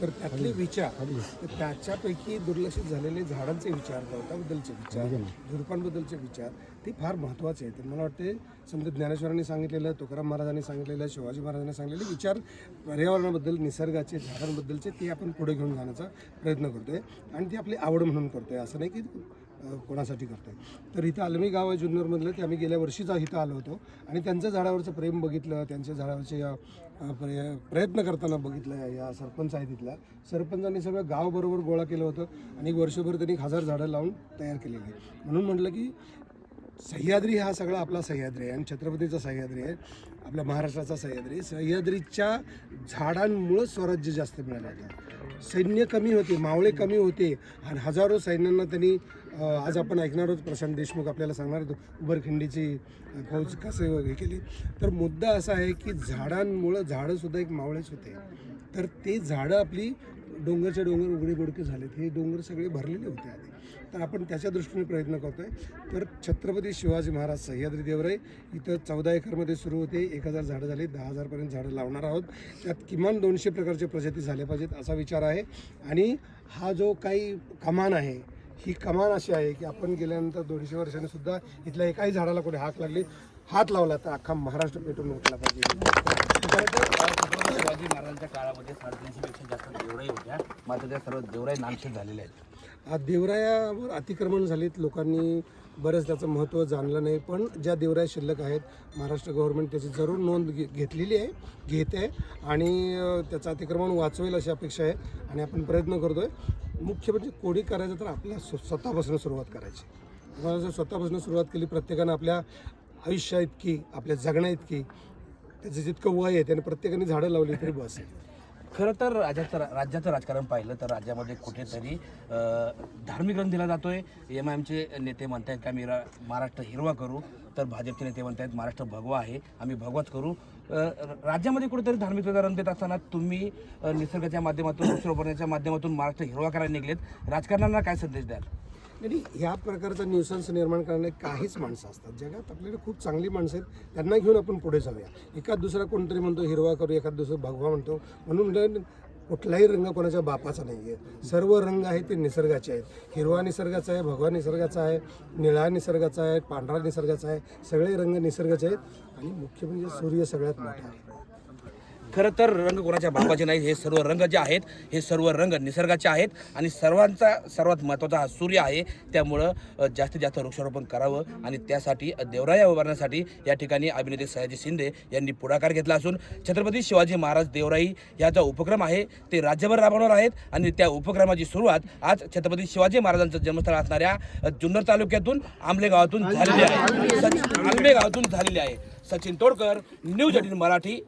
तर त्यातले विचार तर त्याच्यापैकी दुर्लक्षित झालेले झाडांचे विचार, गवताबद्दलचे विचार, झुडपांबद्दलचे विचार ते फार महत्त्वाचे आहेत. तर मला वाटते समजा ज्ञानेश्वरांनी सांगितलेलं, तुकाराम महाराजांनी सांगितलेलं, शिवाजी महाराजांनी सांगितलेले विचार पर्यावरणाबद्दल, निसर्गाचे, झाडांबद्दलचे ते आपण पुढे घेऊन जाण्याचा प्रयत्न करतो आहे. आणि ती आपली आवड म्हणून करतो आहे, असं नाही की कोणासाठी करतो आहे. तर इथं आलमी गाव आहे जुन्नरमधलं, ते आम्ही गेल्या वर्षीच इथं आलो होतो आणि त्यांचं झाडावरचं प्रेम बघितलं, त्यांच्या झाडावरचे प्रयत्न करताना बघितलं. या सरपंच आहे तिथला, सरपंचांनी सगळं गाव बरोबर गोळा केलं होतं आणि वर्षभर त्यांनी 1000 झाडं लावून तयार केलेली. म्हणून म्हटलं की सह्याद्री हा सगळा आपला सह्याद्री आहे आणि छत्रपतीचा सह्याद्री आहे, आपल्या महाराष्ट्राचा सह्याद्री. सह्याद्रीच्या झाडांमुळं स्वराज्य जास्त मिळालं होतं. सैन्य कमी होते, मावळे कमी होते आणि हजारो सैन्यांना त्यांनी आज आपण ऐकणार आहोत. प्रशांत देशमुख आपल्याला सांगणार होतो उबरखिंडीची फौज कसे हे केली. तर मुद्दा असा आहे की झाडांमुळं, झाडंसुद्धा एक मावळेच होते. तर ते झाडं आपली डोंगरच्या डोंगर उघडे बोडके झालेत, हे डोंगर सगळे भरलेले होते आधी. तर आपण त्याच्या दृष्टीने प्रयत्न करतो आहे. तर छत्रपती शिवाजी महाराज सह्याद्री देवराई इथं 14 एकरमध्ये सुरू होते. 1000 झाडं झाली, 10,000पर्यंत झाडं लावणार आहोत. त्यात किमान 200 प्रकारचे प्रजाती झाल्या पाहिजेत असा विचार आहे. आणि हा जो काही कमान आहे, ही कमान अशी आहे की आपण गेल्यानंतर 200 वर्षांनी सुद्धा इथल्या एकाही झाडाला कोणी हात लावला तर अख्खा महाराष्ट्र पेटून उठला पाहिजे. शिवाजी महाराजांच्या काळामध्ये 350पेक्षा जास्त देवराई होत्या, मात्र त्या सर्व देवराई नामशेष झालेल्या आहेत. देवरायावर अतिक्रमण झालीत, लोकांनी बरंच त्याचं महत्त्व जाणलं नाही. पण ज्या देवराया शिल्लक आहेत, महाराष्ट्र गव्हर्नमेंट त्याची जरूर नोंद घेतलेली आहे, घेत आहे आणि त्याचं अतिक्रमण वाचवेल अशी अपेक्षा आहे आणि आपण प्रयत्न करतो आहे. मुख्य म्हणजे कोडी करायचं तर आपल्या स्वतःपासून सुरुवात करायची. आपण जर स्वतःपासून सुरुवात केली, प्रत्येकानं आपल्या आयुष्या इतकी, आपल्या जगण्या इतकी, त्याचं जितकं वय आहे त्याने प्रत्येकाने झाडं लावली तरी बस आहे. खरं तर राज्याचं राजकारण पाहिलं तर राज्यामध्ये कुठेतरी धार्मिक रंग दिला जातोय. MIMचे नेते म्हणत आहेत की आम्ही महाराष्ट्र हिरवा करू, तर भाजपचे नेते म्हणत आहेत महाराष्ट्र भगवा आहे, आम्ही भगवाच करू. राज्यामध्ये कुठेतरी धार्मिकतेचा रंग देत असताना तुम्ही निसर्गाच्या माध्यमातून, वृक्षारोपणाच्या माध्यमातून महाराष्ट्र हिरवा करायला निघलेत. राजकारण्यांना काय संदेश द्याल? आणि ह्या प्रकारचा न्यूसन्स निर्माण करणारे काहीच माणसं असतात जगात. आपल्याकडे खूप चांगली माणसं आहेत, त्यांना घेऊन आपण पुढे जाऊया. एखाद दुसरा कोणतरी म्हणतो हिरवा करू, एखाद दुसरा भगवा म्हणतो. म्हणून कुठलाही रंग कोणाच्या बापाचा नाही आहे. सर्व रंग आहेत ते निसर्गाचे आहेत. हिरवा निसर्गाचा आहे, भगवा निसर्गाचा आहे, निळा निसर्गाचा आहे, पांढरा निसर्गाचा आहे. सगळे रंग निसर्गाचे आहेत आणि मुख्य म्हणजे सूर्य सगळ्यात मोठा आहे. खरं तर रंग कोणाच्या बापाचे नाही, हे सर्व रंग जे आहेत हे सर्व रंग निसर्गाचे आहेत आणि सर्वांचा सर्वात महत्त्वाचा हा सूर्य आहे. त्यामुळं जास्तीत जास्त वृक्षारोपण करावं आणि त्यासाठी देवराया उभारण्यासाठी या ठिकाणी अभिनेते सयाजी शिंदे यांनी पुढाकार घेतला असून छत्रपती शिवाजी महाराज देवराई या जो उपक्रम आहे ते राज्यभर राबवणार आहेत. आणि त्या उपक्रमाची सुरुवात आज छत्रपती शिवाजी महाराजांचं जन्मस्थळ असणाऱ्या जुन्नर तालुक्यातून आंबले गावातून झालेली आहे. सचिन तोडकर, न्यूज 18 मराठी.